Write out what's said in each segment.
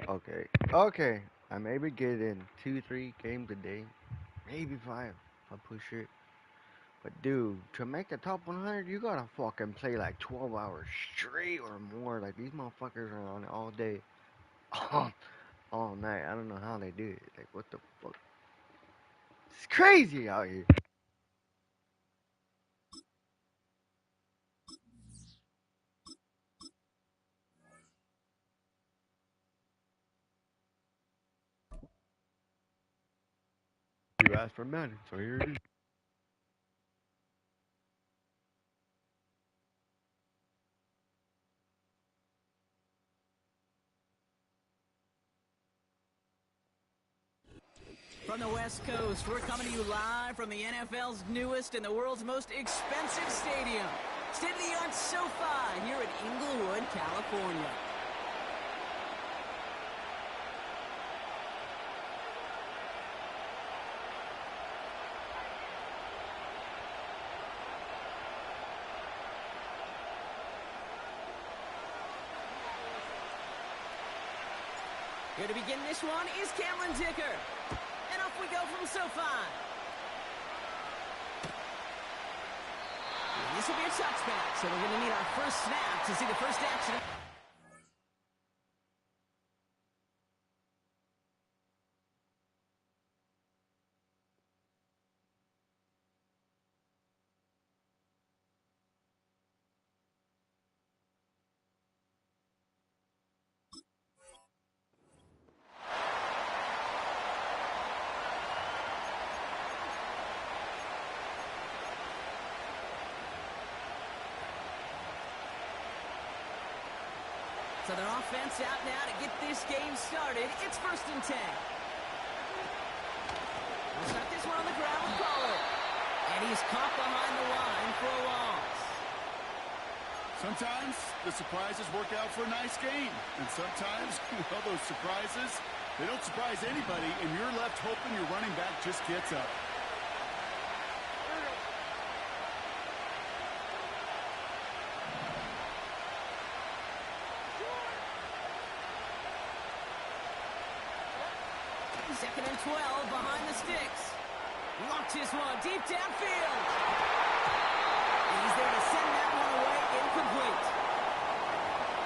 Okay. Okay. I maybe get in 2, 3 games a day, maybe five if I push it. But dude, to make the top 100, you gotta fucking play like 12 hours straight or more. Like these motherfuckers are on it all day, all night. I don't know how they do it. Like what the fuck? It's crazy out here. You asked for Madden, so here it is. From the West Coast, we're coming to you live from the NFL's newest and the world's most expensive stadium. State-of-the-art SoFi here in Inglewood, California. Here to begin this one is Cameron Dicker. And off we go from SoFi. And this will be a touchback, so we're going to need our first snap to see the first action. So their offense out now to get this game started. It's 1st and 10. We'll start this one on the ground with Pollard. And he's caught behind the line for a loss. Sometimes the surprises work out for a nice game. And sometimes, well, those surprises, they don't surprise anybody, and you're left hoping your running back just gets up. Second and 12 behind the sticks. Locked his one deep downfield. He's there to send that one away incomplete.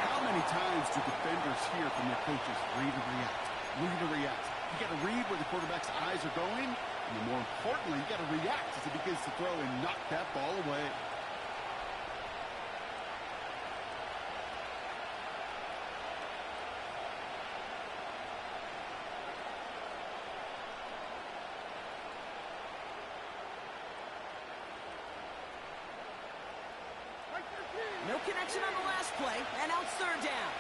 How many times do defenders hear from their coaches, read and react, read and react? You got to read where the quarterback's eyes are going, and more importantly, you got to react as he begins to throw and knock that ball away. No connection on the last play, and now it's 3rd down.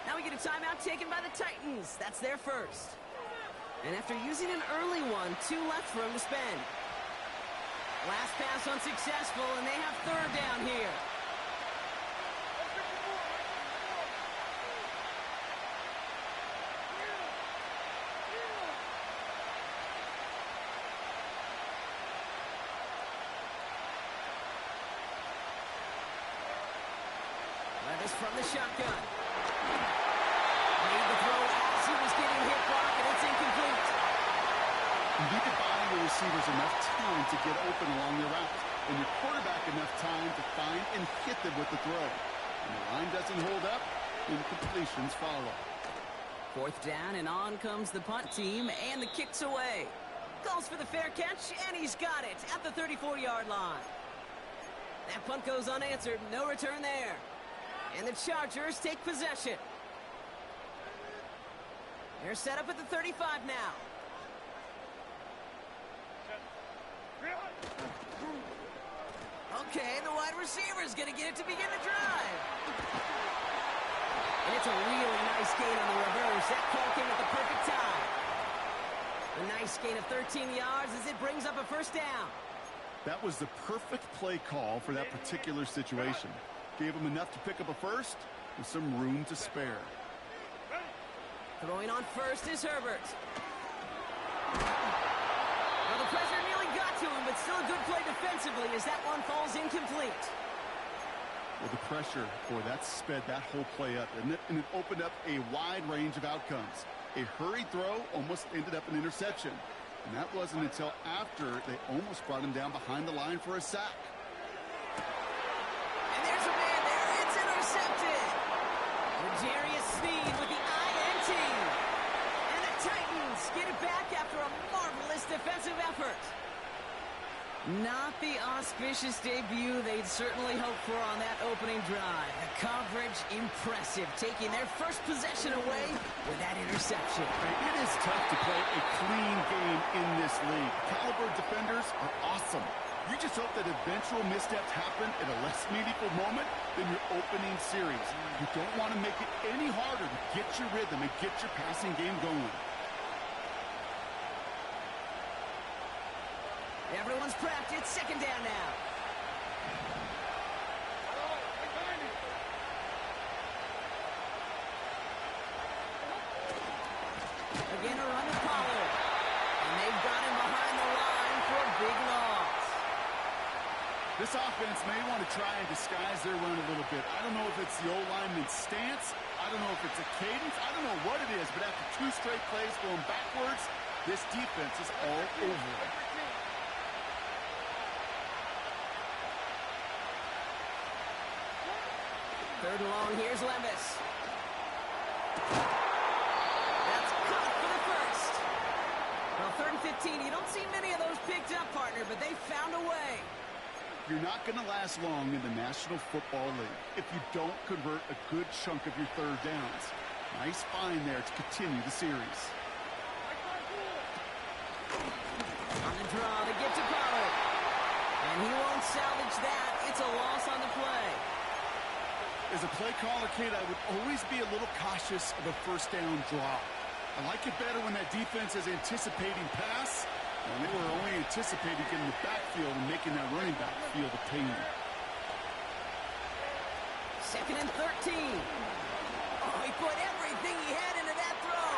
Now we get a timeout taken by the Titans. That's their first. And after using an early one, 2 left for him to spend. Last pass unsuccessful, and they have 3rd down here. Levis from the shotgun. Made the throw as he was getting hit block, and it's incomplete. You need to buy your receivers enough time to get open along your route, and your quarterback enough time to find and hit them with the throw. When the line doesn't hold up, incompletions follow. 4th down, and on comes the punt team, and the kick's away. Calls for the fair catch, and he's got it at the 34-yard line. That punt goes unanswered, no return there. And the Chargers take possession. They're set up at the 35 now. Okay, the wide receiver's going to get it to begin the drive. And it's a really nice gain on the reverse. That call came at the perfect time. A nice gain of 13 yards as it brings up a 1st down. That was the perfect play call for that particular situation. Gave him enough to pick up a first with some room to spare. Throwing on first is Herbert. Well, the pressure nearly got to him, but still a good play defensively as that one falls incomplete. Well, the pressure, boy, that sped that whole play up, didn't it? And it opened up a wide range of outcomes. A hurried throw almost ended up an interception. And that wasn't until after they almost brought him down behind the line for a sack. And there's a man there. It's intercepted. L'Jarius Sneed with the INT. And the Titans get it back after a marvelous defensive effort. Not the auspicious debut they'd certainly hoped for on that opening drive. The coverage impressive, taking their first possession away with that interception. It is tough to play a clean game in this league. Caliber defenders are awesome. You just hope that eventual missteps happen at a less meaningful moment than your opening series. You don't want to make it any harder to get your rhythm and get your passing game going. Everyone's prepped. It's second down now. Again, a run to Pollard. And they've got him behind the line for a big loss. This offense may want to try and disguise their run a little bit. I don't know if it's the old lineman's stance. I don't know if it's a cadence. I don't know what it is, but after 2 straight plays going backwards, this defense is all over it. Third and long, here's Levis. That's caught for the first. Well, 3rd and 15, you don't see many of those picked up, partner, but they found a way. You're not going to last long in the National Football League if you don't convert a good chunk of your third downs. Nice find there to continue the series. On the draw, they get to Pollard. And he won't salvage that. It's a loss on the play. As a play caller, kid, I would always be a little cautious of a first down draw. I like it better when that defense is anticipating pass, and they were only anticipating getting the backfield and making that running back feel the pain. 2nd and 13. Oh, he put everything he had into that throw.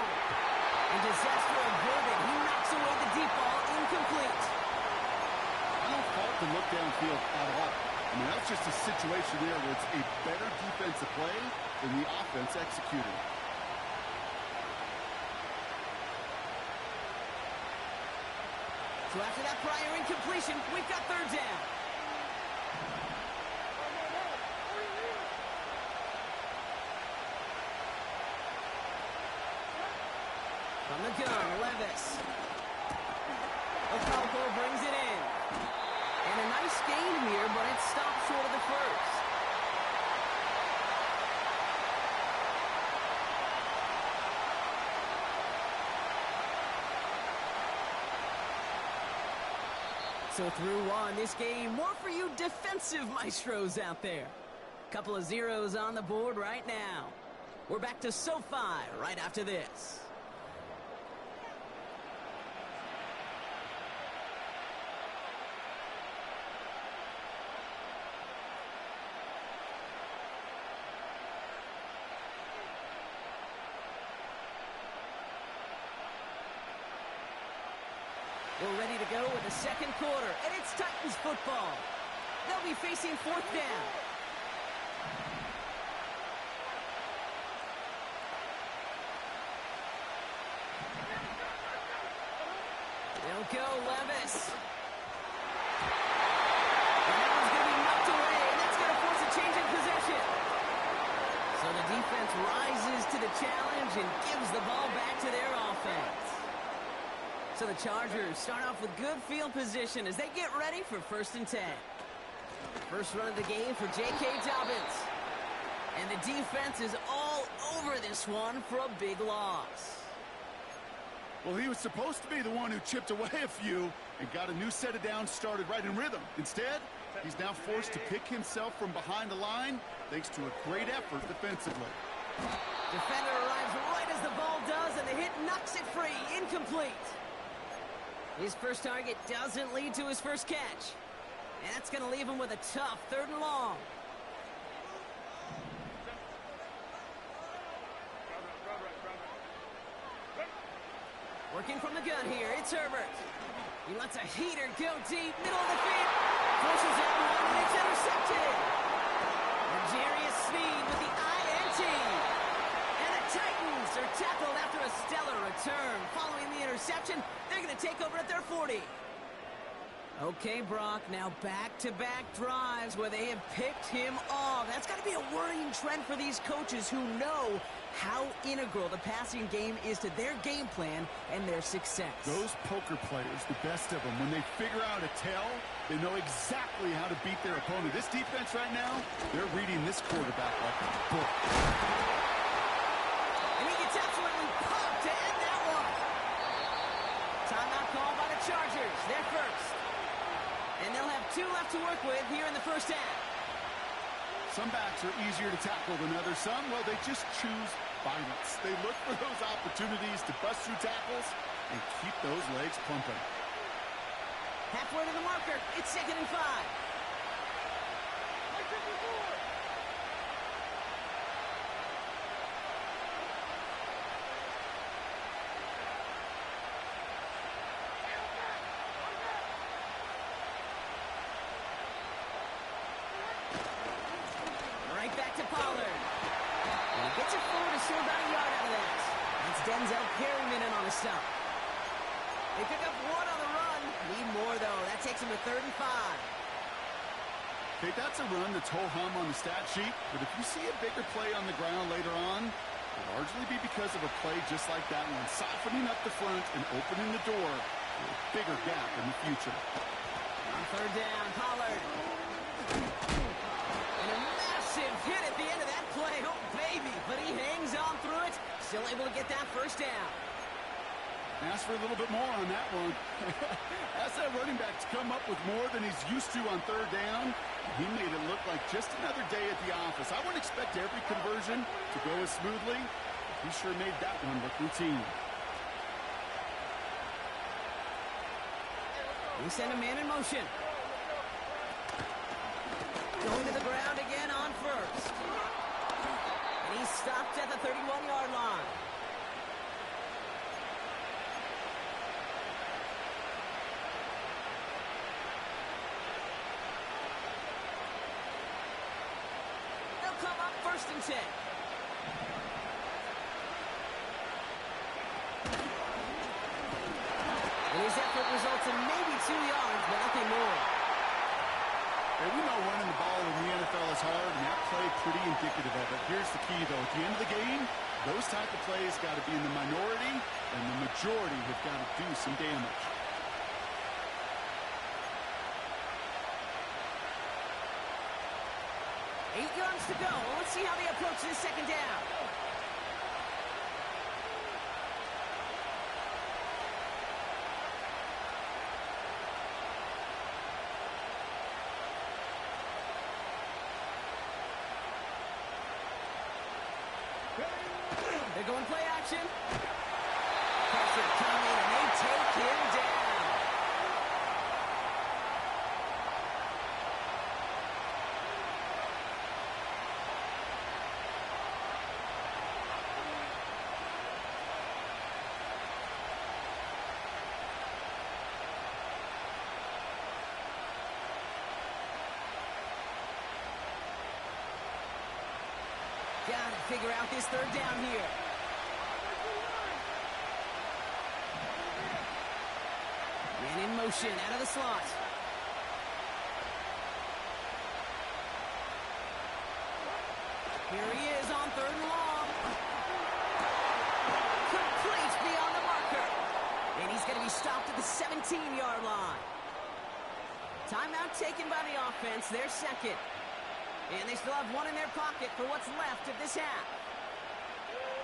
And disaster averted. He knocks away the deep ball, incomplete. I don't fault the look downfield at all. I mean, that's just a situation there where it's a better defensive play than the offense executing. So after that prior incompletion, we've got 3rd down. From the gun, Levis. Ocampo brings it in. And a nice gain here, but it stopped short of the first. So through one, this game, more for you defensive maestros out there. Couple of zeros on the board right now. We're back to SoFi right after this. We're ready to go with the second quarter, and it's Titans football. They'll be facing 4th down. They'll go Levis. And that one's going to be knocked away, and that's going to force a change in possession. So the defense rises to the challenge and gives the ball back to their offense. So the Chargers start off with good field position as they get ready for 1st and 10. First run of the game for J.K. Dobbins. And the defense is all over this one for a big loss. Well, he was supposed to be the one who chipped away a few and got a new set of downs started right in rhythm. Instead, he's now forced to pick himself from behind the line thanks to a great effort defensively. Defender arrives right as the ball does, and the hit knocks it free. Incomplete. His first target doesn't lead to his first catch. And that's going to leave him with a tough 3rd and long. Working from the gun here, it's Herbert. He lets a heater go deep, middle of the field. Forces out one, and it's intercepted. And Okay, Brock, now back-to-back drives where they have picked him off. That's got to be a worrying trend for these coaches who know how integral the passing game is to their game plan and their success. Those poker players, the best of them, when they figure out a tell, they know exactly how to beat their opponent. This defense right now, they're reading this quarterback like a book. And he gets absolutely pumped to end that one. Timeout called by the Chargers. They're first. And they'll have 2 left to work with here in the first half. Some backs are easier to tackle than others. Some, well, they just choose violence. They look for those opportunities to bust through tackles and keep those legs pumping. Halfway to the marker. It's 2nd and 5. Right back to Pollard. And he gets it forward to still about a yard out of that. That's Denzel Perryman in on a stop. They pick up 1 on the run. Need more, though. That takes him to 3rd and 5. Okay, that's a run that's ho-hum on the stat sheet, but if you see a bigger play on the ground later on, it'll largely be because of a play just like that one, softening up the front and opening the door for a bigger gap in the future. On 3rd down, Pollard. And a massive hit at the end of that play. Oh, baby. But he hangs on through it. Still able to get that first down. Ask for a little bit more on that one. Ask that running back to come up with more than he's used to on 3rd down. He made it look like just another day at the office. I wouldn't expect every conversion to go as smoothly. He sure made that one look routine. We send a man in motion. Going to the ground again on first. And he's stopped at the 31-yard line. They'll come up 1st and 10. And his effort results in maybe 2 yards, but nothing more. Hey, we know running the ball in the NFL is hard, and that play pretty indicative of it. Here's the key, though. At the end of the game, those type of plays got to be in the minority, and the majority have got to do some damage. Eight yards to go. Let's see how they approach this 2nd down. They're going play action. Pressure coming, and they take him down. Gotta figure out this 3rd down here. Man in motion out of the slot. Here he is on 3rd and long. Complete beyond the marker. And he's going to be stopped at the 17-yard line. Timeout taken by the offense. They're 2nd. And they still have 1 in their pocket for what's left of this half.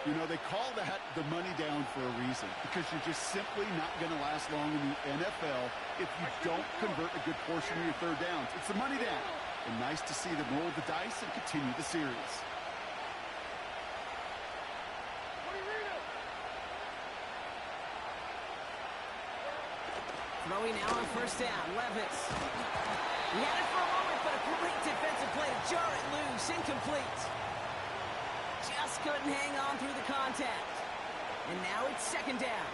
You know, they call that the money down for a reason, because you're just simply not going to last long in the NFL if you don't convert a good portion of your 3rd downs. It's the money down. And nice to see them roll the dice and continue the series. Throwing now on 1st down, Levis. He had it for a moment, but a great defensive play to jar it loose. Incomplete. Just couldn't hang on through the contact. And now it's 2nd down.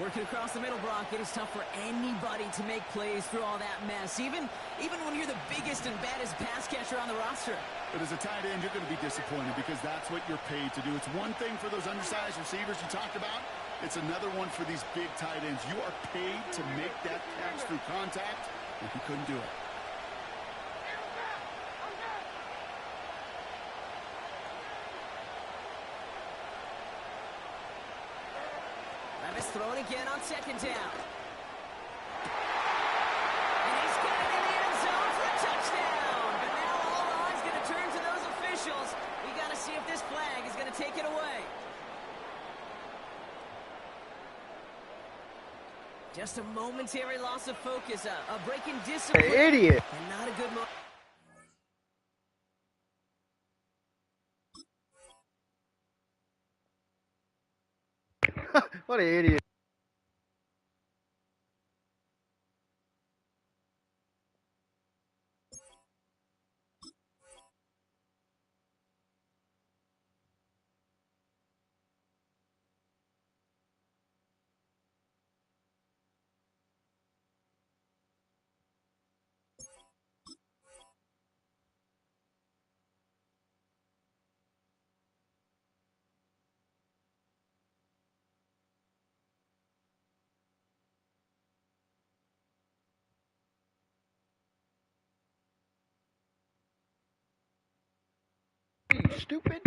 Working across the middle, Brock, it is tough for anybody to make plays through all that mess. Even when you're the biggest and baddest pass catcher pressure on the roster. But as a tight end, you're going to be disappointed because that's what you're paid to do. It's one thing for those undersized receivers you talked about. It's another one for these big tight ends. You are paid to make that catch through contact, and he couldn't do it. Levis throwing again on second down. And he's got it in the end zone for a touchdown. But now all eyes going to turn to those officials. We got to see if this flag is going to take it away. Just a momentary loss of focus, a break in discipline. Hey, idiot! And not a good moment. What an idiot. Are you stupid?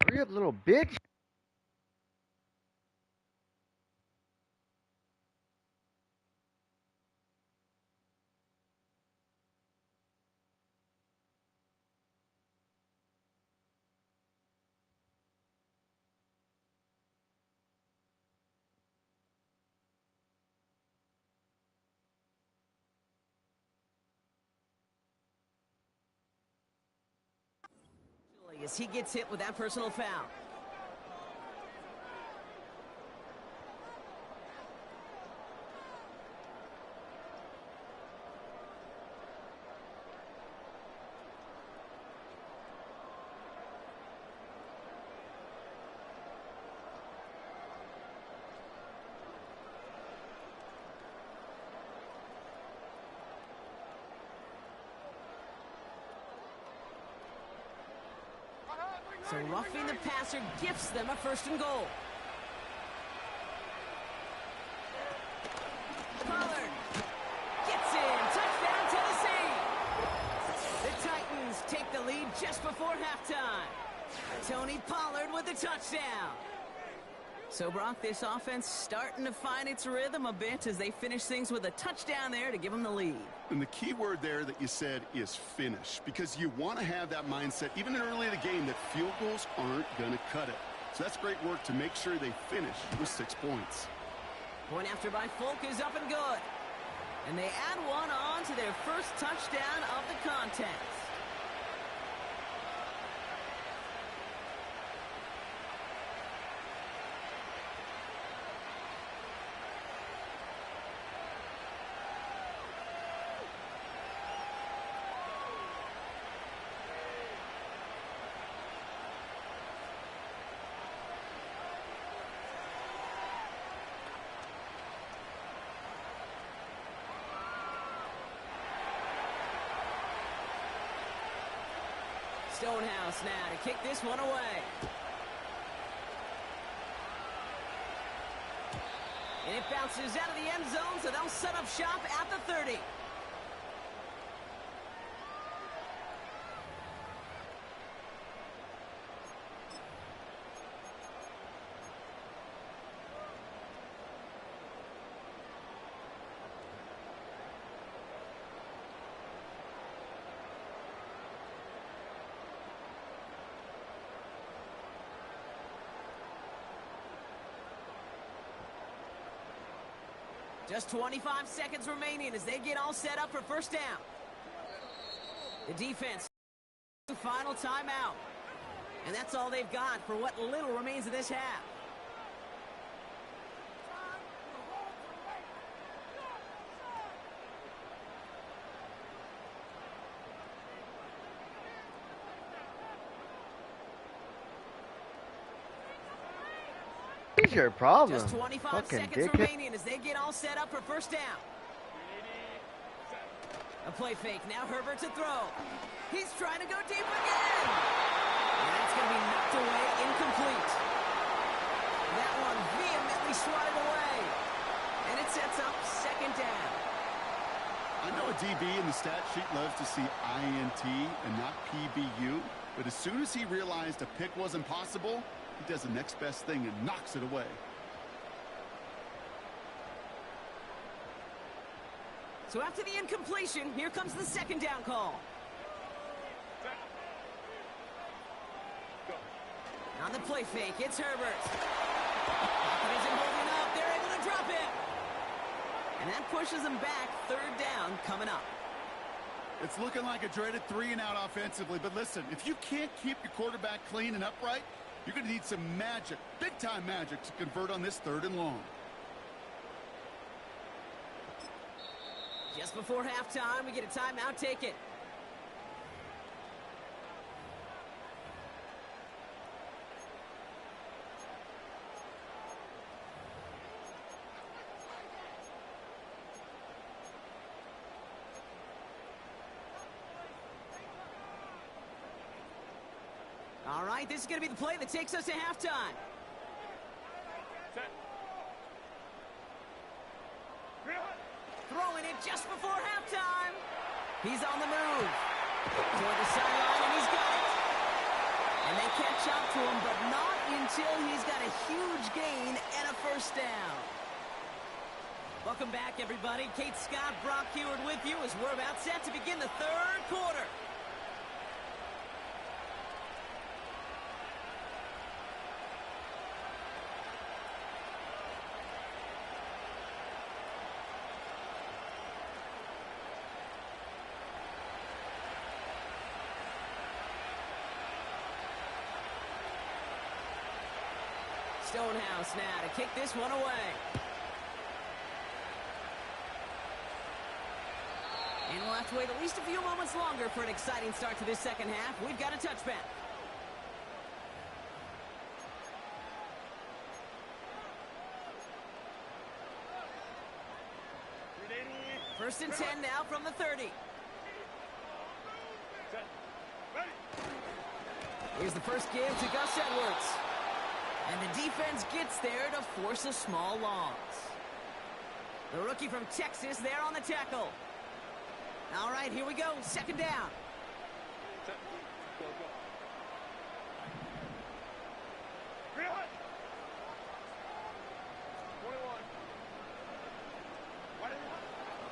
Hurry up, little bitch! As he gets hit with that personal foul. So roughing the passer gifts them a first and goal. Pollard gets in. Touchdown, Tennessee. The Titans take the lead just before halftime. Tony Pollard with the touchdown. So, Brock, this offense starting to find its rhythm a bit as they finish things with a touchdown there to give them the lead. And the key word there that you said is finish, because you want to have that mindset, even early in the game, that field goals aren't going to cut it. So that's great work to make sure they finish with 6 points. Point after by Folk is up and good. And they add one on to their first touchdown of the contest. Stonehouse now to kick this one away. And it bounces out of the end zone, so they'll set up shop at the 30. Just 25 seconds remaining as they get all set up for first down. The defense, final timeout. And that's all they've got for what little remains of this half. What's your problem? Just 25 Fucking seconds dickhead. remaining as they get all set up for first down. A play fake. Now Herbert to throw. He's trying to go deep again. And that's going to be knocked away, incomplete. That one vehemently swatted away. And it sets up second down. I know a DB in the stat sheet loves to see INT and not PBU, but as soon as he realized a pick wasn't possible, he does the next best thing and knocks it away. So after the incompletion, here comes the second down call. On the play fake, it's Herbert. Pocket isn't holding up. They're able to drop him. And that pushes them back. Third down coming up. It's looking like a dreaded 3-and-out offensively, but listen, if you can't keep your quarterback clean and upright, you're going to need some magic, big-time magic, to convert on this 3rd and long. Just before halftime, we get a timeout taken. All right, this is going to be the play that takes us to halftime. Throwing it just before halftime. He's on the move. Toward the sideline, and he's got it. And they catch up to him, but not until he's got a huge gain and a first down. Welcome back, everybody. Kate Scott, Brock Heward with you as we're about set to begin the third quarter. Stonehouse now to kick this one away. And we'll have to wait at least a few moments longer for an exciting start to this second half. We've got a touchback. First and 10 now from the 30. Here's the first give to Gus Edwards. And the defense gets there to force a small loss. The rookie from Texas there on the tackle. All right, here we go. Second down.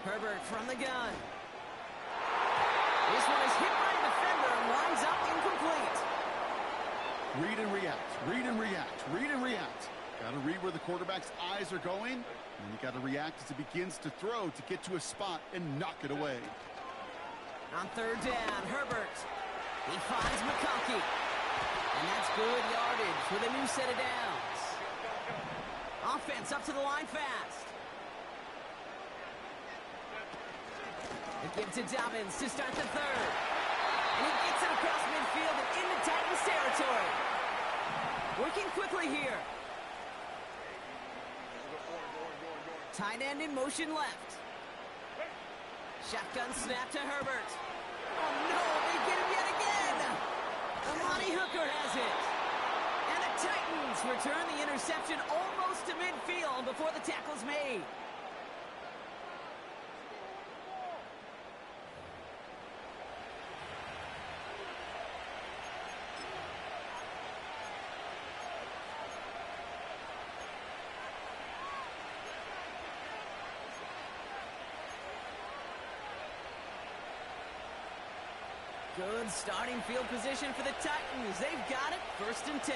Herbert from the gun. This one is hit by a defender and winds up incomplete. Read and react, read and react, read and react. Got to read where the quarterback's eyes are going, and you got to react as he begins to throw to get to a spot and knock it away. On third down, Herbert. He finds McConkey. And that's good yardage with a new set of downs. Offense up to the line fast. The give to Dobbins to start the third. And he gets it across midfield and into Titans territory. Working quickly here. Tight end in motion left. Shotgun snap to Herbert. Oh no, they get him yet again. Amani Hooker has it. And the Titans return the interception almost to midfield before the tackle's made. Good starting field position for the Titans. They've got it. First and 10.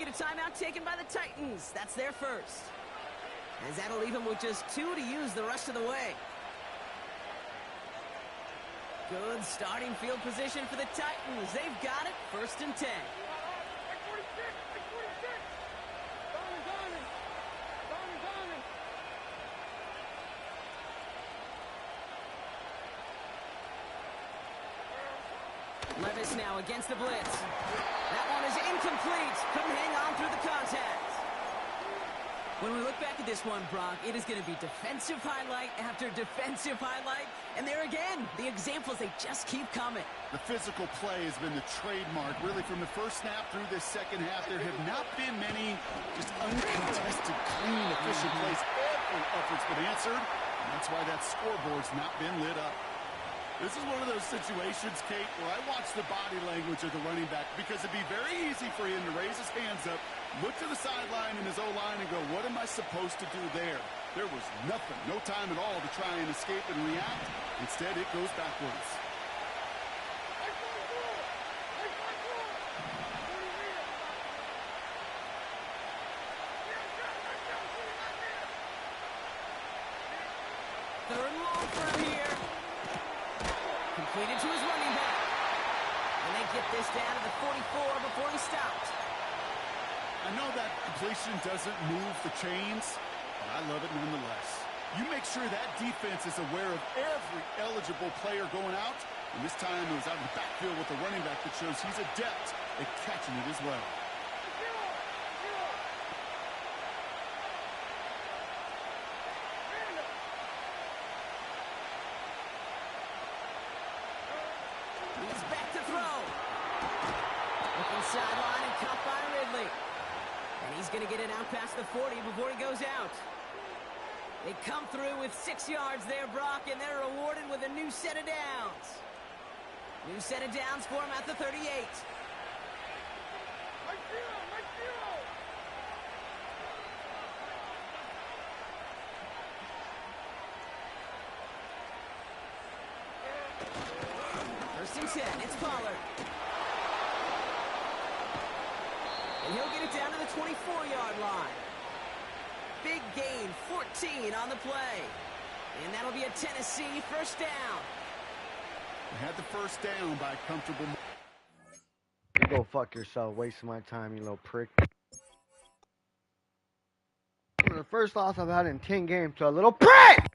get a timeout taken by the Titans. That's their first. As that'll leave them with just 2 to use the rest of the way. Good starting field position for the Titans. They've got it. 1st and 10. Levis now against the blitz. That one is incomplete. Couldn't hang on through the contact. When we look back at this one, Brock, it is going to be defensive highlight after defensive highlight. And there again, the examples, they just keep coming. The physical play has been the trademark. Really, from the first snap through this second half, there have not been many just uncontested, clean, efficient plays. Every effort's been answered, and that's why that scoreboard's not been lit up. This is one of those situations, Kate, where I watch the body language of the running back because it'd be very easy for him to raise his hands up, look to the sideline in his O-line and go, what am I supposed to do there? There was nothing, no time at all to try and escape and react. Instead, it goes backwards. Third and long for him here. Completed to his running back. And they get this down to the 44 before he stopped. I know that completion doesn't move the chains, but I love it nonetheless. You make sure that defense is aware of every eligible player going out, and this time it was out of the backfield with the running back that shows he's adept at catching it as well. He's back to throw. Looking sideline and caught by Ridley. And he's going to get it out past the 40 before he goes out. They come through with 6 yards there, Brock, and they're rewarded with a new set of downs. New set of downs for him at the 38. First and 10, it's Pollard. And he'll get it down to the 24-yard line. Big gain, 14 on the play. And that'll be a Tennessee first down. They had the first down by a comfortable... Go fuck yourself, wasting my time, you little prick. The first loss I've had in 10 games to a little prick!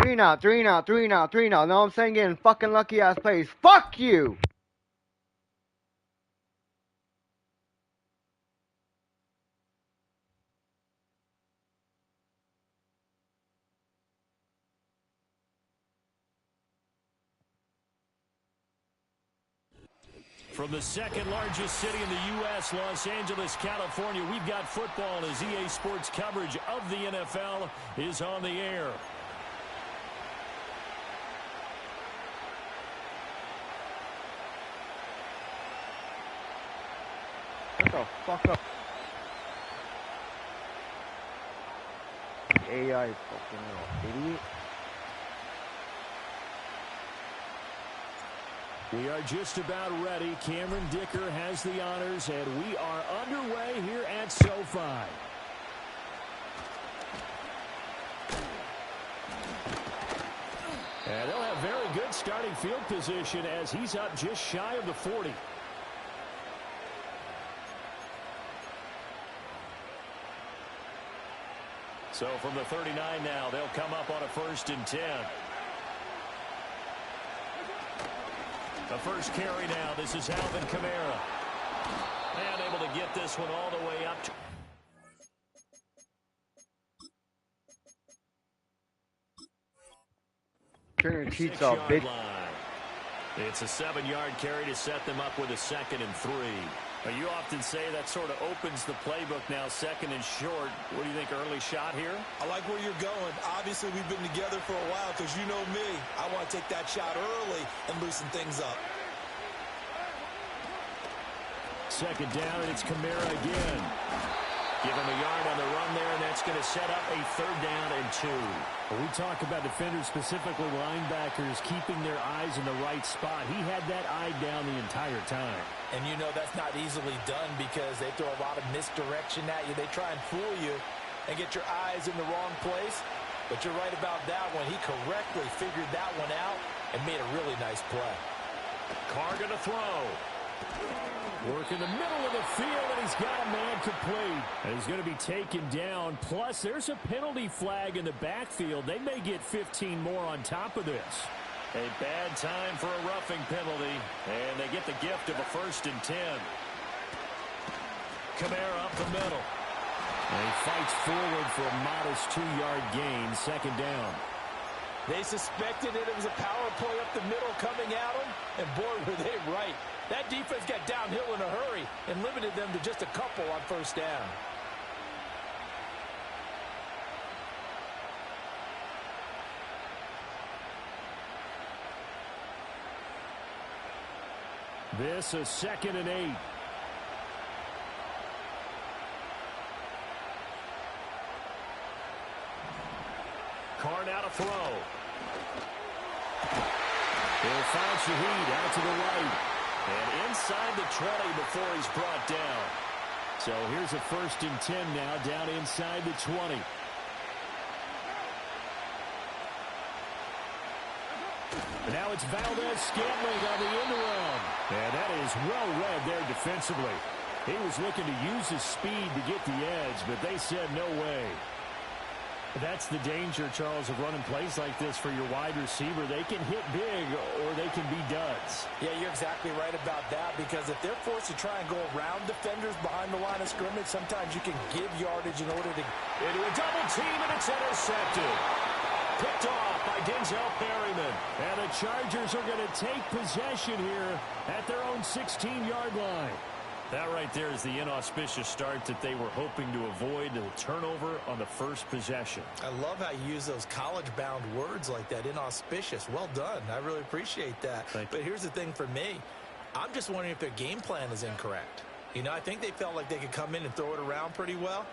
Three now. Know what I'm saying? Getting fucking lucky ass plays. Fuck you! From the second largest city in the U.S., Los Angeles, California, we've got football as EA Sports coverage of the NFL is on the air. Shut the fuck up. AI fucking little idiot. We are just about ready. Cameron Dicker has the honors, and we are underway here at SoFi. And they'll have very good starting field position as he's up just shy of the 40. So from the 39 now, they'll come up on a 1st and 10. The first carry now. This is Alvin Kamara. And able to get this one all the way up. Turn your cheeks off, bitch. It's a 7-yard carry to set them up with a 2nd and 3. Now, you often say that sort of opens the playbook now, 2nd and short. What do you think, early shot here? I like where you're going. Obviously, we've been together for a while because you know me. I want to take that shot early and loosen things up. second down, and it's Kamara again. Give him a yard on the run there, and that's going to set up a 3rd down and 2. When we talk about defenders, specifically linebackers, keeping their eyes in the right spot, he had that eye down the entire time. And you know that's not easily done because they throw a lot of misdirection at you. They try and fool you and get your eyes in the wrong place. But you're right about that one. He correctly figured that one out and made a really nice play. Carr going to throw. Work in the middle of the field, and he's got a man complete. And he's going to be taken down. Plus, there's a penalty flag in the backfield. They may get 15 more on top of this. A bad time for a roughing penalty, and they get the gift of a 1st and 10. Kamara up the middle. And he fights forward for a modest 2-yard gain, 2nd down. They suspected it was a power play up the middle coming at them, and boy, were they right. That defense got downhill in a hurry and limited them to just a couple on 1st down. This is 2nd and 8. Carr now to throw. He'll find Shaheed out to the right. And inside the 20 before he's brought down. So here's a 1st and 10 now down inside the 20. And now it's Valdez-Scantling on the end around. And that is well read there defensively. He was looking to use his speed to get the edge, but they said no way. That's the danger, Charles, of running plays like this for your wide receiver. They can hit big or they can be duds. Yeah, you're exactly right about that because if they're forced to try and go around defenders behind the line of scrimmage, sometimes you can give yardage in order to... Into a double team, and it's intercepted. Picked off by Denzel Perryman. And the Chargers are going to take possession here at their own 16-yard line. That right there is the inauspicious start that they were hoping to avoid, the turnover on the 1st possession. I love how you use those college-bound words like that, inauspicious. Well done. I really appreciate that. But here's the thing for me. I'm just wondering if their game plan is incorrect. You know, I think they felt like they could come in and throw it around pretty well.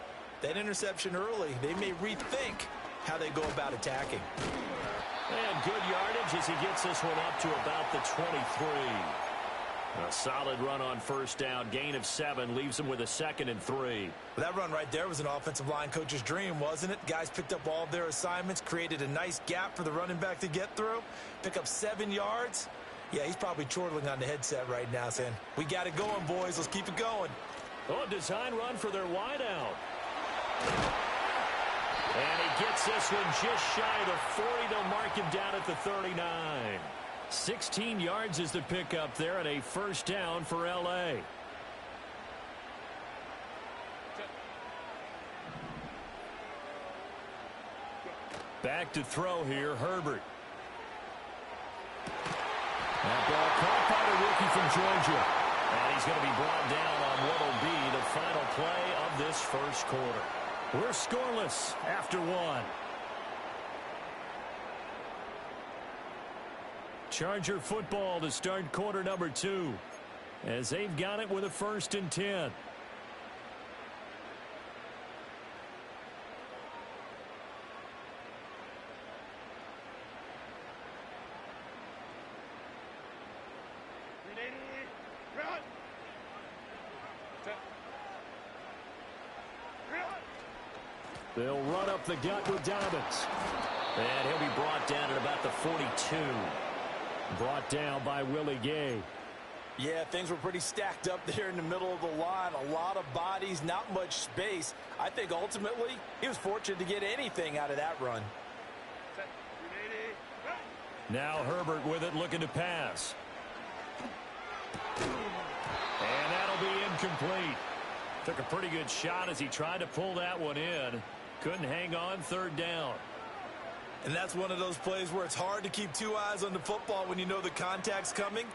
That interception early, they may rethink how they go about attacking. And good yardage as he gets this one up to about the 23. A solid run on 1st down. Gain of 7 leaves him with a 2nd and 3. Well, that run right there was an offensive line coach's dream, wasn't it? Guys picked up all of their assignments, created a nice gap for the running back to get through, pick up 7 yards. Yeah, he's probably chortling on the headset right now saying, we got it going, boys. Let's keep it going. Oh, design run for their wideout. And he gets this one just shy of the 40. They'll mark him down at the 39. 16 yards is the pickup there, and a 1st down for L.A. Back to throw here, Herbert. That ball caught by the rookie from Georgia. And he's going to be brought down on what will be the final play of this 1st quarter. We're scoreless after 1. Charger football to start quarter number 2 as they've got it with a 1st and 10. They'll run up the gut with Dobbins. And he'll be brought down at about the 42. Brought down by Willie Gay. Yeah, things were pretty stacked up there in the middle of the line. A lot of bodies, not much space. I think ultimately he was fortunate to get anything out of that run. Now Herbert with it, looking to pass. And that'll be incomplete. Took a pretty good shot as he tried to pull that one in. Couldn't hang on, 3rd down. And that's one of those plays where it's hard to keep 2 eyes on the football when you know the contact's coming,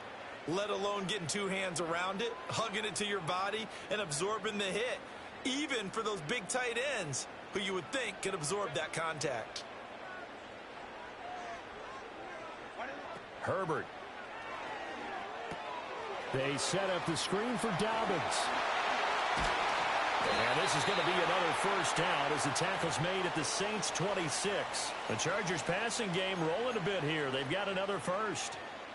let alone getting 2 hands around it, hugging it to your body, and absorbing the hit, even for those big tight ends who you would think could absorb that contact. Herbert. They set up the screen for Dobbins. And this is going to be another first down as the tackle's made at the Saints' 26. The Chargers passing game rolling a bit here. They've got another first.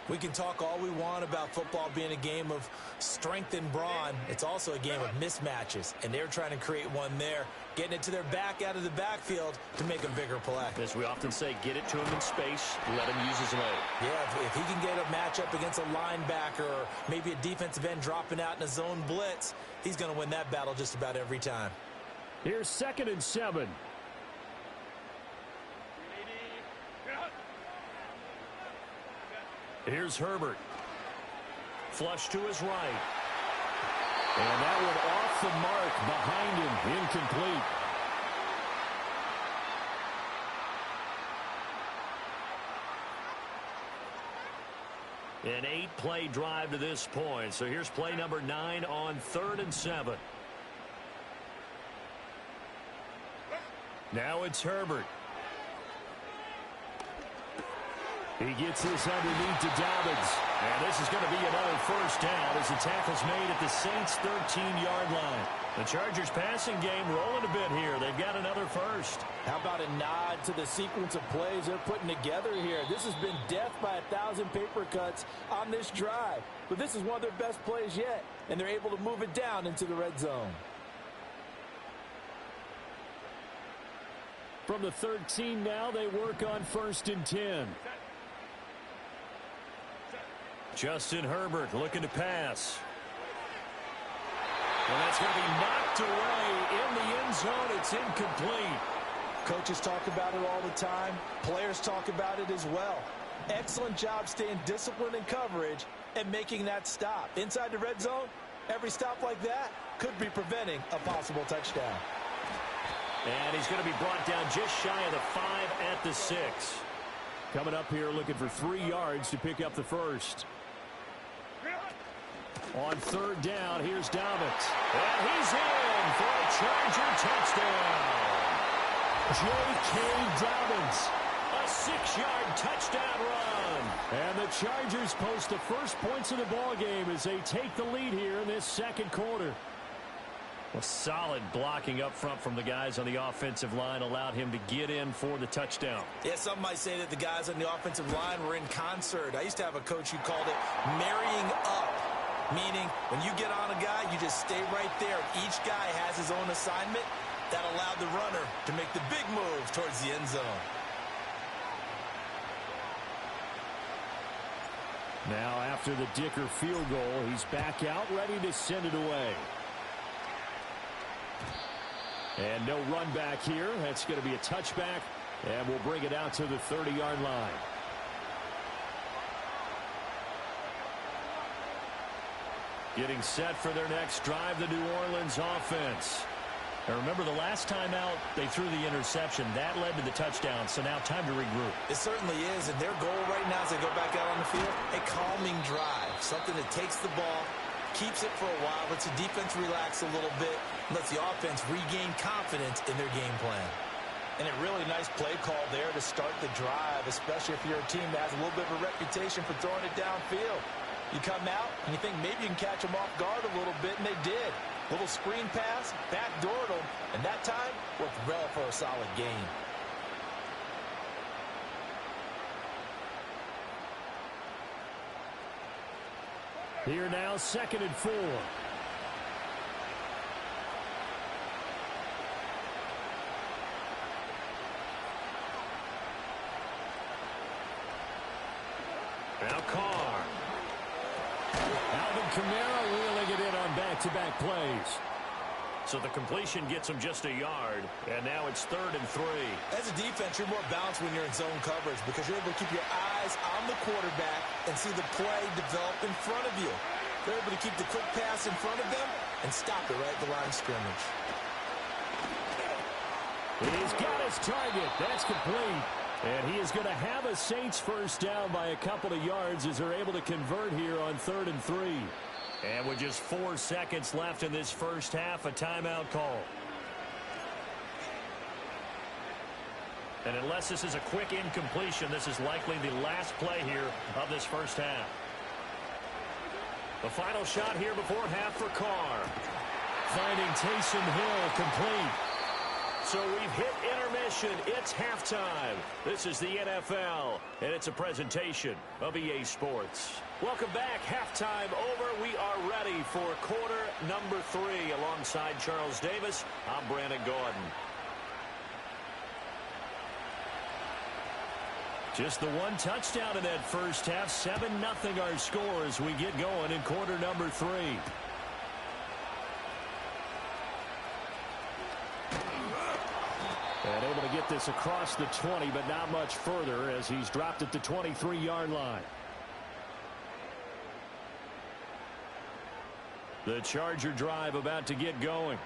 We can talk all we want about football being a game of strength and brawn. It's also a game of mismatches, and they're trying to create one there, getting it to their back out of the backfield to make a bigger play. As we often say, get it to him in space, let him use his leg. Yeah, if he can get a matchup against a linebacker or maybe a defensive end dropping out in a zone blitz, he's going to win that battle just about every time. Here's 2nd and 7. Here's Herbert. Flush to his right. And that one off the mark behind him. Incomplete. An 8-play drive to this point. So here's play number 9 on 3rd and 7. Now it's Herbert. He gets this underneath to Dobbins. And this is going to be another first down as the tackle's made at the Saints' 13-yard line. The Chargers passing game rolling a bit here. They've got another first. How about a nod to the sequence of plays they're putting together here? This has been death by 1,000 paper cuts on this drive. But this is one of their best plays yet, and they're able to move it down into the red zone. From the 13 now, they work on 1st and 10. Justin Herbert looking to pass. And that's going to be knocked away in the end zone. It's incomplete. Coaches talk about it all the time. Players talk about it as well. Excellent job staying disciplined in coverage and making that stop. Inside the red zone, every stop like that could be preventing a possible touchdown. And he's going to be brought down just shy of the 5 at the 6. Coming up here looking for 3 yards to pick up the first. On 3rd down, here's Dobbins. And he's in for a Charger touchdown. J.K. Dobbins, a 6-yard touchdown run. And the Chargers post the first points of the ball game as they take the lead here in this second quarter. Well, solid blocking up front from the guys on the offensive line allowed him to get in for the touchdown. Yeah, some might say that the guys on the offensive line were in concert. I used to have a coach who called it marrying up, meaning when you get on a guy, you just stay right there. Each guy has his own assignment. That allowed the runner to make the big move towards the end zone. Now after the Dicker field goal, he's back out ready to send it away. And no run back here. That's going to be a touchback, and we'll bring it out to the 30-yard line. Getting set for their next drive, the New Orleans offense. Now remember, the last time out, they threw the interception. That led to the touchdown, so now time to regroup. It certainly is, and their goal right now as they go back out on the field, a calming drive, something that takes the ball, keeps it for a while, lets the defense relax a little bit, and lets the offense regain confidence in their game plan. And a really nice play call there to start the drive, especially if you're a team that has a little bit of a reputation for throwing it downfield. You come out, and you think maybe you can catch them off guard a little bit, and they did. Little screen pass, backdoored them, and that time worked well for a solid gain. Here now, 2nd and 4. Now Carr. Alvin Kamara reeling it in on back-to-back plays. So the completion gets him just a yard, and now it's 3rd and 3. As a defense, you're more balanced when you're in zone coverage because you're able to keep your eyes on the quarterback and see the play develop in front of you. They're able to keep the quick pass in front of them and stop it right at the line of scrimmage. He's got his target. That's complete. And he is going to have a Saints first down by a couple of yards as they're able to convert here on 3rd and 3. And with just 4 seconds left in this first half, a timeout call. And unless this is a quick incompletion, this is likely the last play here of this first half. The final shot here before half for Carr. Finding Taysom Hill complete. So we've hit intermission. It's halftime. This is the NFL, and it's a presentation of EA Sports. Welcome back. Halftime over. We are ready for quarter number 3. Alongside Charles Davis, I'm Brandon Gordon. Just the one touchdown in that first half. 7-0 our score as we get going in quarter number 3. And able to get this across the 20, but not much further as he's dropped at the 23-yard line. The Charger drive about to get going.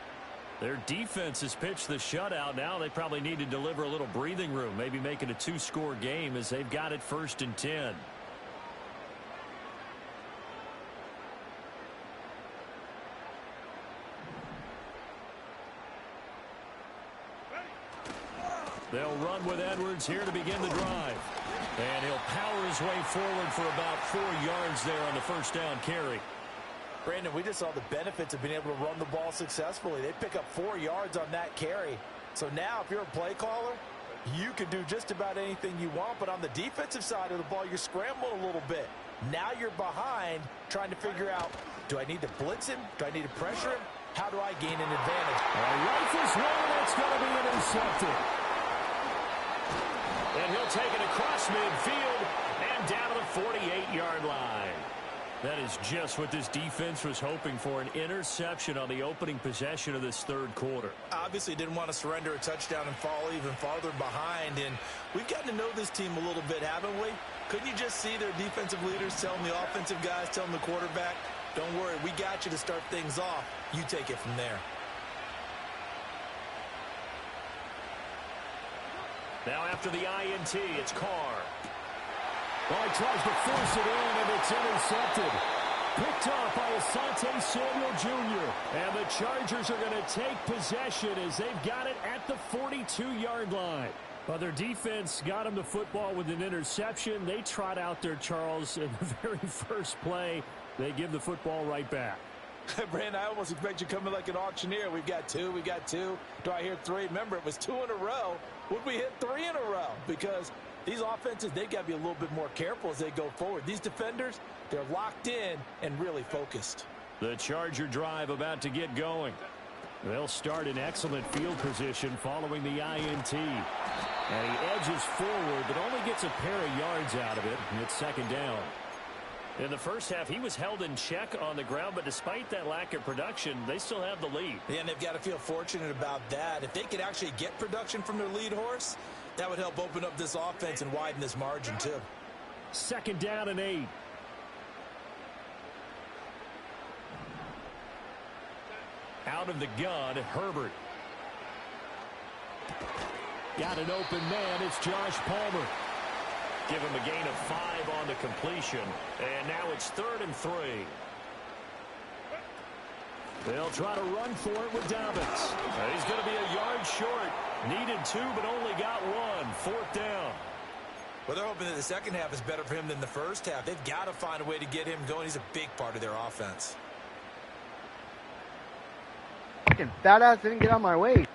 Their defense has pitched the shutout. Now they probably need to deliver a little breathing room, maybe make it a 2-score game as they've got it 1st and 10. They'll run with Edwards here to begin the drive. And he'll power his way forward for about 4 yards there on the first down carry. Brandon, we just saw the benefits of being able to run the ball successfully. They pick up 4 yards on that carry. So now if you're a play caller, you can do just about anything you want. But on the defensive side of the ball, you're scrambling a little bit. Now you're behind trying to figure out, do I need to blitz him? Do I need to pressure him? How do I gain an advantage? Rifles one, that's going to be intercepted. And he'll take it across midfield and down to the 48-yard line. That is just what this defense was hoping for, an interception on the opening possession of this third quarter. Obviously didn't want to surrender a touchdown and fall even farther behind. And we've gotten to know this team a little bit, haven't we? Couldn't you just see their defensive leaders telling the offensive guys, telling the quarterback, don't worry, we got you to start things off. You take it from there. Now after the INT, it's Carr. Well, he tries to force it in, and it's intercepted. Picked off by Asante Samuel Jr. And the Chargers are going to take possession as they've got it at the 42-yard line. Well, their defense got them the football with an interception. They trot out there, Charles, in the very first play. They give the football right back. Brandon, I almost expect you coming like an auctioneer. We've got 2, we got 2. Do I hear 3? Remember, it was 2 in a row. Would we hit 3 in a row? Because these offenses, they got to be a little bit more careful as they go forward. These defenders, they're locked in and really focused. The Charger drive about to get going. They'll start in excellent field position following the INT. And he edges forward, but only gets a pair of yards out of it, and it's 2nd down. In the first half, he was held in check on the ground, but despite that lack of production, they still have the lead. Yeah, and they've got to feel fortunate about that. If they could actually get production from their lead horse, that would help open up this offense and widen this margin, too. 2nd down and 8. Out of the gun, Herbert. Got an open man. It's Josh Palmer. Give him a gain of 5 on the completion. And now it's 3rd and 3. They'll try to run for it with Dobbins. He's going to be a yard short. Needed 2, but only got 1. 4th down. Well, they're hoping that the second half is better for him than the first half. They've got to find a way to get him going. He's a big part of their offense. Fucking fat ass didn't get out of my way.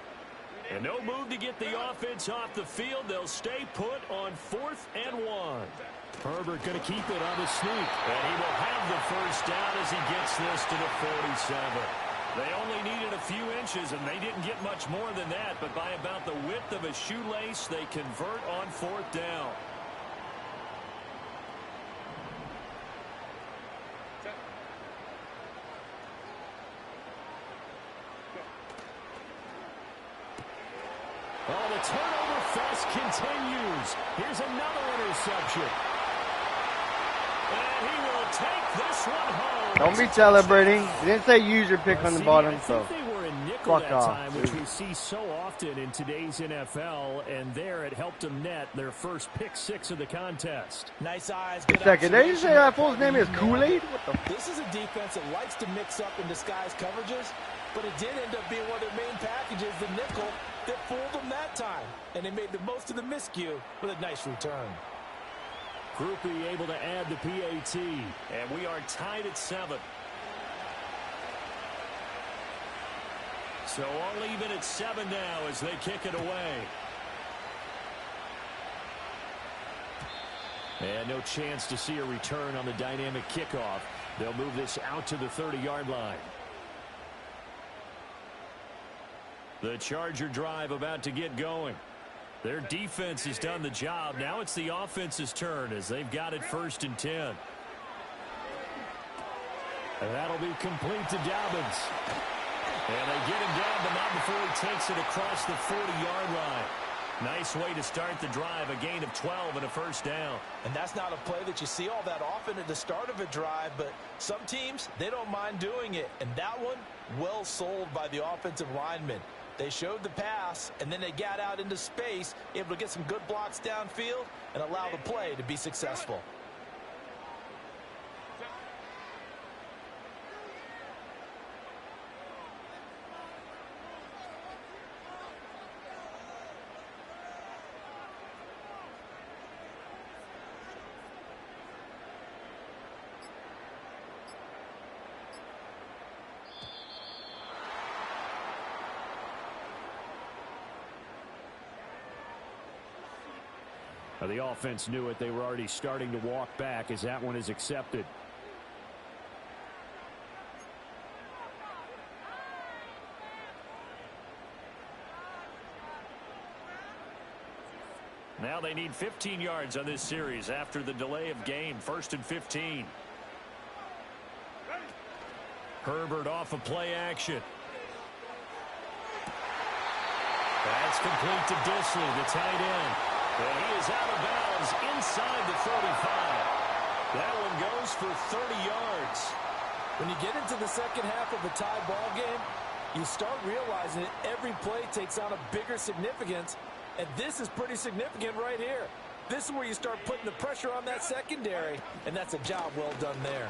And no move to get the offense off the field. They'll stay put on 4th and 1. Herbert going to keep it on the sneak. And he will have the first down as he gets this to the 47. They only needed a few inches, and they didn't get much more than that. But by about the width of a shoelace, they convert on 4th down. Oh, the turnover fest continues. Here's another interception. And he will take this one home. Don't be celebrating. It didn't say use your pick on the bottom, so I think they were in nickel fuck that off, time, which dude. we see so often in today's NFL, and there it helped them net their first pick 6 of the contest. Nice eyes. Wait a second, did you say that fool's name is Kool-Aid? What the This is a defense that likes to mix up and disguise coverages, but it did end up being one of their main packages, the nickel, that fooled them that time. And they made the most of the miscue with a nice return. Groupie able to add the PAT. And we are tied at 7. So all even at 7 now as they kick it away. And no chance to see a return on the dynamic kickoff. They'll move this out to the 30-yard line. The Charger drive about to get going. Their defense has done the job. Now it's the offense's turn as they've got it 1st and 10. And that'll be complete to Dobbins. And they get him down, but not before he takes it across the 40-yard line. Nice way to start the drive, a gain of 12 and a 1st down. And that's not a play that you see all that often at the start of a drive, but some teams, they don't mind doing it. And that one, well sold by the offensive lineman. They showed the pass, and then they got out into space, able to get some good blocks downfield and allow the play to be successful. The offense knew it. They were already starting to walk back as that one is accepted. Now they need 15 yards on this series after the delay of game. 1st and 15. Herbert off of play action. That's complete to Disley, the tight end. And he is out of bounds inside the 35. That one goes for 30 yards. When you get into the second half of a tie ball game, you start realizing that every play takes on a bigger significance, and this is pretty significant right here. This is where you start putting the pressure on that secondary, and that's a job well done there.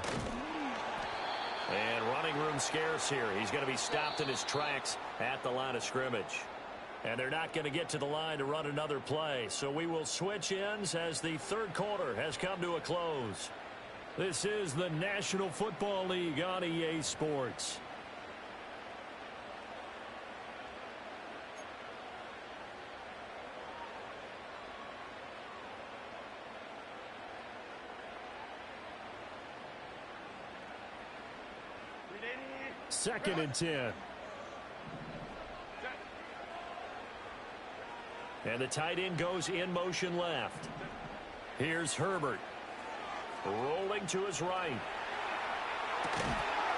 And running room scarce here. He's going to be stopped in his tracks at the line of scrimmage. And they're not going to get to the line to run another play. So we will switch ends as the 3rd quarter has come to a close. This is the National Football League on EA Sports. Second and 10. And the tight end goes in motion left. Here's Herbert. Rolling to his right.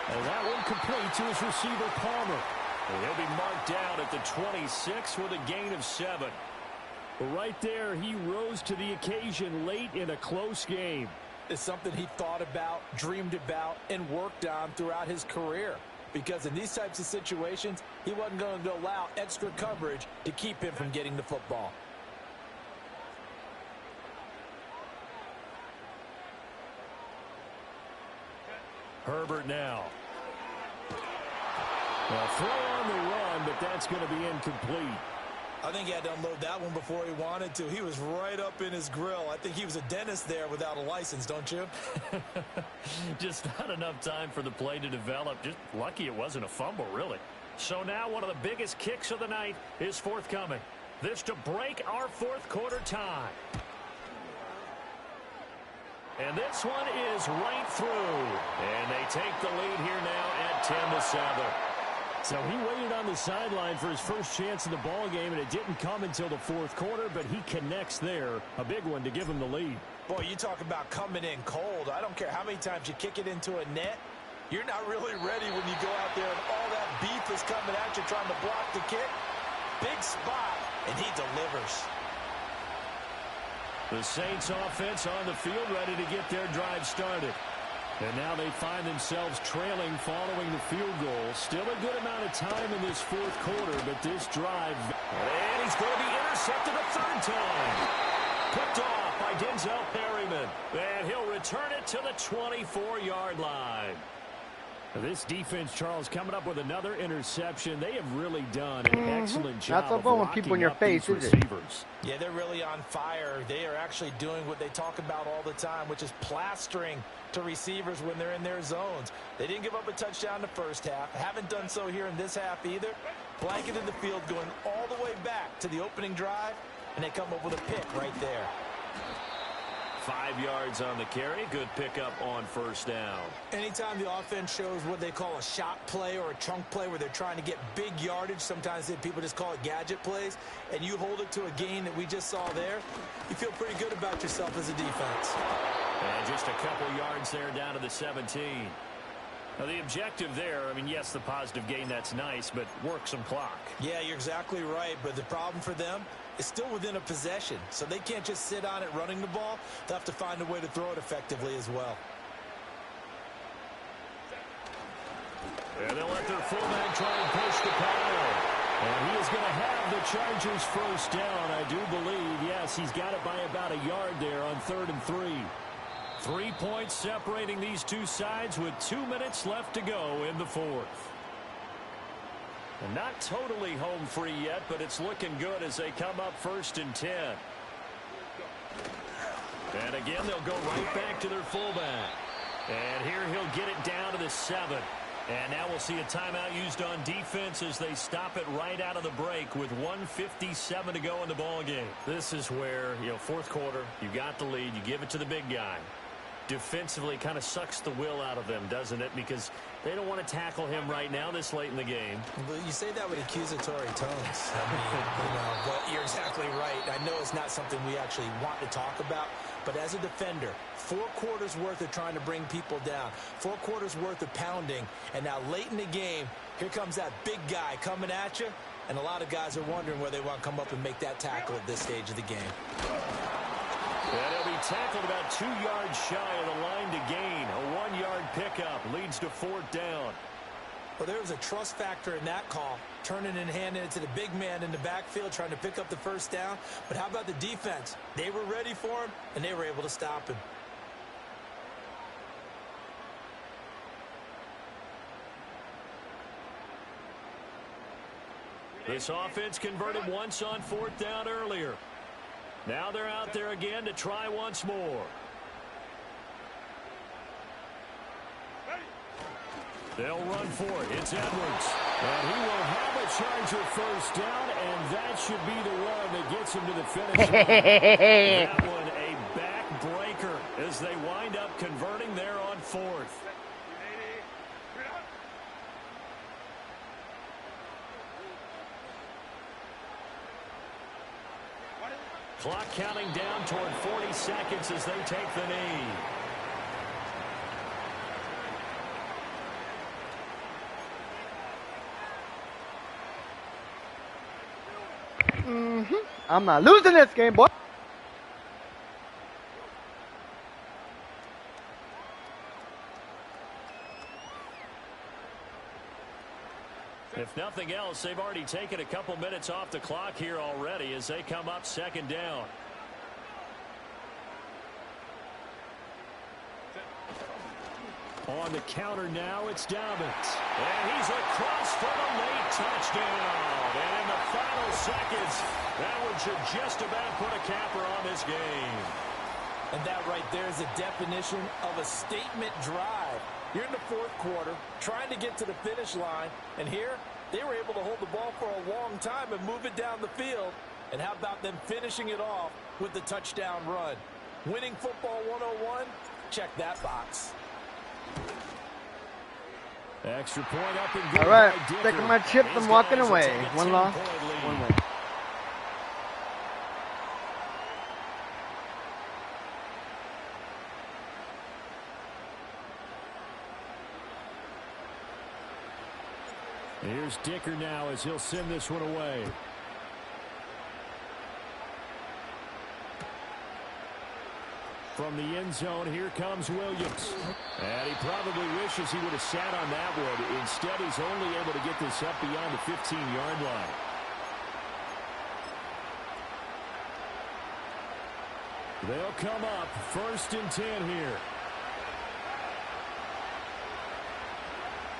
And that one complete to his receiver, Palmer. And he'll be marked down at the 26 with a gain of 7. Right there, he rose to the occasion late in a close game. It's something he thought about, dreamed about, and worked on throughout his career. Because in these types of situations, he wasn't going to allow extra coverage to keep him from getting the football. Herbert now. Well, throw on the run, but that's going to be incomplete. I think he had to unload that one before he wanted to. He was right up in his grill. I think he was a dentist there without a license, don't you? Just not enough time for the play to develop. Just lucky it wasn't a fumble, really. So now one of the biggest kicks of the night is forthcoming. This to break our 4th quarter tie. And this one is right through. And they take the lead here now at 10-7. So he waited on the sideline for his first chance in the ball game, and it didn't come until the 4th quarter, but he connects there. A big one to give him the lead. Boy, you talk about coming in cold. I don't care how many times you kick it into a net. You're not really ready when you go out there and all that beef is coming at you trying to block the kick. Big spot, and he delivers. The Saints offense on the field ready to get their drive started. And now they find themselves trailing following the field goal. Still a good amount of time in this 4th quarter, but this drive... And he's going to be intercepted a 3rd time. Picked off by Denzel Perryman. And he'll return it to the 24-yard line. This defense, Charles, coming up with another interception. They have really done an excellent job That's not of blowing people in locking your up face, these is it? receivers. Yeah, they're really on fire. They are actually doing what they talk about all the time, which is plastering to receivers when they're in their zones. They didn't give up a touchdown in the first half. Haven't done so here in this half either. Blanketed the field going all the way back to the opening drive, and they come up with a pick right there. 5 yards on the carry. Good pickup on first down. Anytime the offense shows what they call a shot play or a chunk play where they're trying to get big yardage, sometimes people just call it gadget plays, and you hold it to a gain that we just saw there, you feel pretty good about yourself as a defense. And just a couple yards there down to the 17. Now the objective there, I mean, yes, the positive gain, that's nice, but work some clock. Yeah, you're exactly right, but the problem for them is still within a possession, so they can't just sit on it running the ball. They'll have to find a way to throw it effectively as well. And they'll let their fullback try and push the pile. And he is going to have the Chargers first down, I do believe. Yes, he's got it by about a yard there on 3rd and 3. 3 points separating these two sides with 2 minutes left to go in the fourth. And not totally home free yet, but it's looking good as they come up 1st and 10. And again, they'll go right back to their fullback. And here he'll get it down to the 7. And now we'll see a timeout used on defense as they stop it right out of the break with 1:57 to go in the ball game. This is where, fourth quarter, you got the lead, you give it to the big guy. Defensively kind of sucks the will out of them, doesn't it? Because they don't want to tackle him right now this late in the game. Well, you say that with accusatory tones. I mean, but you're exactly right. I know it's not something we actually want to talk about, but as a defender, 4 quarters worth of trying to bring people down, 4 quarters worth of pounding, and now late in the game, here comes that big guy coming at you, and a lot of guys are wondering where they want to come up and make that tackle at this stage of the game. And he'll be tackled about 2 yards shy of the line to gain. A 1-yard pickup leads to 4th down. Well, there was a trust factor in that call, turning and handing it to the big man in the backfield, trying to pick up the first down. But how about the defense? They were ready for him, and they were able to stop him. This offense converted once on 4th down earlier. Now they're out there again to try once more. They'll run for it. It's Edwards. And he will have a Charger first down, and that should be the one that gets him to the finish line. That one a backbreaker as they wind up converting there on 4th. Clock counting down toward 40 seconds as they take the knee. I'm not losing this game, boy. If nothing else, they've already taken a couple minutes off the clock here already as they come up 2nd down. On the counter now, it's Dobbins. And he's across for the late touchdown. And in the final seconds, that one should just about put a capper on this game. And that right there is a definition of a statement drive. You're in the 4th quarter, trying to get to the finish line, and here they were able to hold the ball for a long time and move it down the field. And how about them finishing it off with the touchdown run? Winning football 101? Check that box. Extra point up and good. All right, taking my chips and walking away. 1 loss, 1 win. Here's Dicker now as he'll send this one away. From the end zone, here comes Williams. And he probably wishes he would have sat on that one. Instead, he's only able to get this up beyond the 15-yard line. They'll come up 1st and 10 here.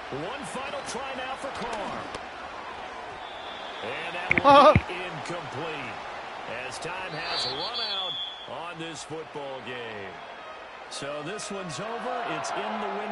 One final try now for Carr. And that will be incomplete, as time has run out on this football game. So this one's over. It's in the win